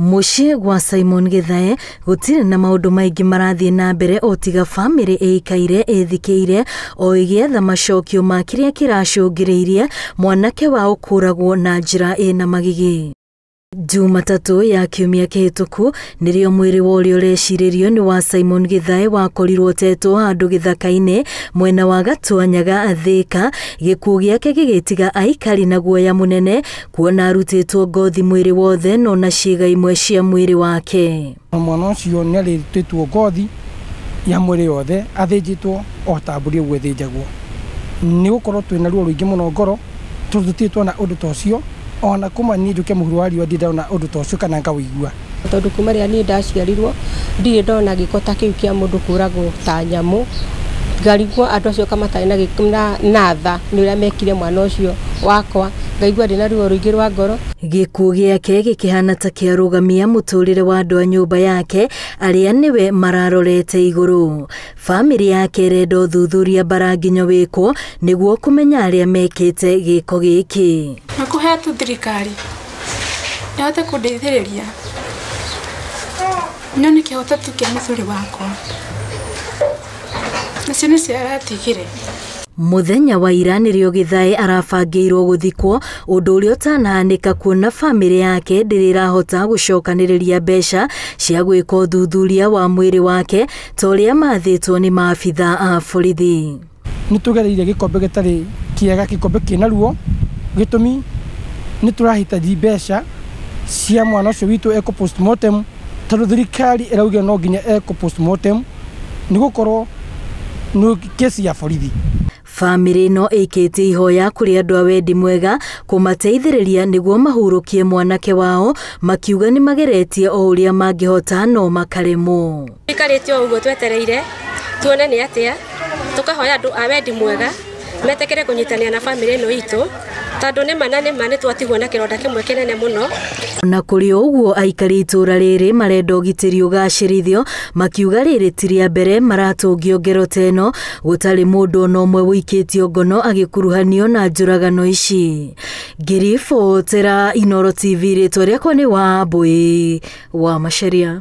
Muciĩ gwa Simon Githae gũtirĩ na maũndũ maingĩ marathiĩ na mbere o tiga bamĩrĩ ĩikaire ĩthikĩire o ĩgĩetha macokio ma kĩrĩa kĩracũngĩrĩirie mwanake wao kũragwo na njĩra ĩna magigi. Jumatatũ ya kiumia kĩhĩtũku nĩrĩo mwĩrĩ wa ũrĩa ũrecirĩrio nĩ wa Simon Githae wakorirwo ũtetwo handũ gĩthaka-inĩ mwena wa Gatũanyaga Thika, gĩkuũ gĩake gĩgĩtiga aikari na guoya mũnene kuona arutĩtwo ngothi mwĩrĩ wothe no na ciĩga imwe cia mwĩrĩ wake. Mwana ũcio nĩ arutĩtwo ngothi ya mwĩrĩ wothe athĩnjĩtwo o ta mbũri ũguo ĩthĩnjagwo. Nĩ gũkorwo twĩna ruo rũingĩ mũno ngoro tũrutĩtwo na ũndũ ta ũcio, ona kuma niĩ njuke mũhuro wa riũa ndĩndona ũndũ ta ũcio kana ngawĩigua. Tondũ kuma rĩrĩa niĩ ndaciarirwo ndirĩ ndona gĩko ta kĩu kĩa mũndũ kũragwo ta nyamũ. Ngarigwo andũ acio matarĩ na tha nĩ ũrĩa mekire mwana ũcio wakwa, ngaigua ndĩna ruo rũingĩ rwa ngoro. Gĩkuũ gĩake gĩkĩhana ta kĩarũgamia mũtũrĩre wa andũ a nyũmba yake arĩa nĩwe mararorete igũrũ. Bamĩrĩ yake ĩrenda ũthuthuria bara nginya wĩkwo nĩguo kũmenya arĩa mekĩte gĩko gĩkĩ. Nakũhetwo thirikari ĩhote kũndeithĩrĩria nyone kĩhoto tu kĩa mũthuri wakwa. Nacio nĩ ciaratigire. Mũthenya wa ira nĩrĩo Githae arabangĩirwo gũthikwo, ũndũ ũrĩa ũtanahanĩka kuona bamĩrĩ yake ndĩrĩrahota gũcokanĩrĩria mbeca cia gwĩka ũthuthuria wa mwĩrĩ wake ta ũrĩa mathĩtwo nĩ maabitha a borithi. Nĩ tũgereire gĩkombe gĩtarĩ kĩega, gĩkombe kĩna ruo, gĩtũmi nĩ tũrahitaji mbeca cia mwana ũcio witũ eko postmortem, tondũ thirikari ĩrauga no nginya eko postmortem nĩ gũkorwo nĩ kesi ya borithi. Bamĩrĩ ĩno ĩkĩte ihoya kũrĩ andũ a wendi mwega kũmateithĩrĩria nĩguo mahurũkie mwanake wao, makiuga nĩ mageretie o ũrĩa mangĩhota no makaremwo. Ikarĩtio ũguo twetereire tuone nĩ atĩa, tũkahoya andũ a wendi mwega metekere kũnyitanĩra na bamĩrĩ ĩno itũ, tondũ nĩ twatigwo na kĩronda kĩmwe kĩnene mũno. Na kũrĩ ũguo aikari itũra rĩrĩ marenda ũgitĩri ũgacĩrithio, makiuga rĩrĩ ti rĩa mbere maratũngio ngero ta ĩno, gũtarĩ mũndũ ona ũmwe wũikĩtio ngono agĩkuruhanio na njũragano ici. Ngĩribotera Inooro TV, rĩtwa rĩakwa nĩ Wambũi wa Macharia.